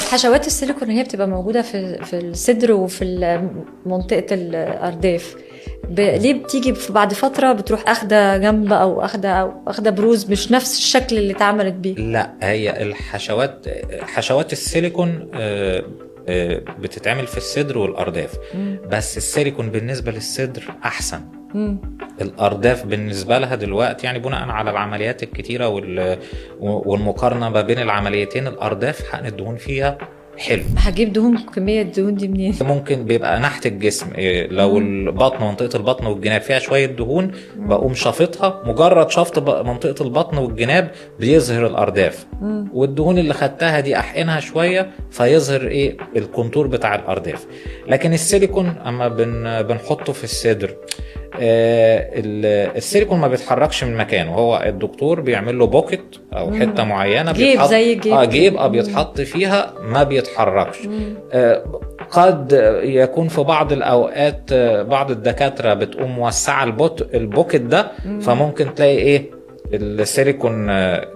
حشوات السيليكون هي بتبقى موجودة في الصدر وفي منطقة الأرداف، ليه بتيجي بعد فترة بتروح أخدة جنب أو أخدة بروز مش نفس الشكل اللي اتعملت بيه؟ لا، هي حشوات السيليكون بتتعمل في الصدر والأرداف. بس السيليكون بالنسبة للصدر أحسن. الأرداف بالنسبة لها دلوقتي يعني بناء على العمليات الكتيرة والمقارنة ما بين العمليتين، الأرداف حقن الدهون فيها حلو. هجيب دهون، كمية الدهون دي منين؟ ممكن بيبقى ناحية الجسم، لو البطن منطقة البطن والجناب فيها شوية دهون بقوم شافطها، مجرد شفط منطقة البطن والجناب بيظهر الأرداف، والدهون اللي خدتها دي أحقنها شوية فيظهر الكونتور بتاع الأرداف. لكن السيليكون أما بنحطه في الصدر، السيليكون ما بيتحركش من مكانه، هو الدكتور بيعمل له بوكيت او حته معينه جيب زي جيب بيتحط فيها ما بيتحركش. قد يكون في بعض الاوقات بعض الدكاتره بتقوم موسعه البوكيت ده، فممكن تلاقي السيليكون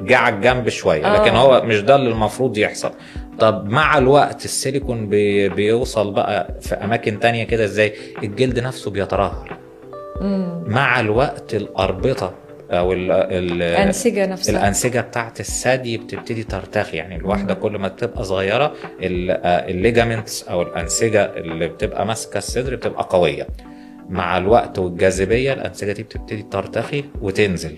جه على الجنب شويه، لكن هو مش ده اللي المفروض يحصل. طب مع الوقت السيليكون بيوصل بقى في اماكن تانية كده، ازاي الجلد نفسه بيترهل مع الوقت، الأربطة أو الأنسجة نفسها، الأنسجة بتاعت الثدي بتبتدي ترتخي. يعني الواحدة كل ما تبقى صغيرة الليجامنتس أو الأنسجة اللي بتبقى ماسكة الصدر بتبقى قوية. مع الوقت والجاذبية الأنسجة دي بتبتدي ترتخي وتنزل.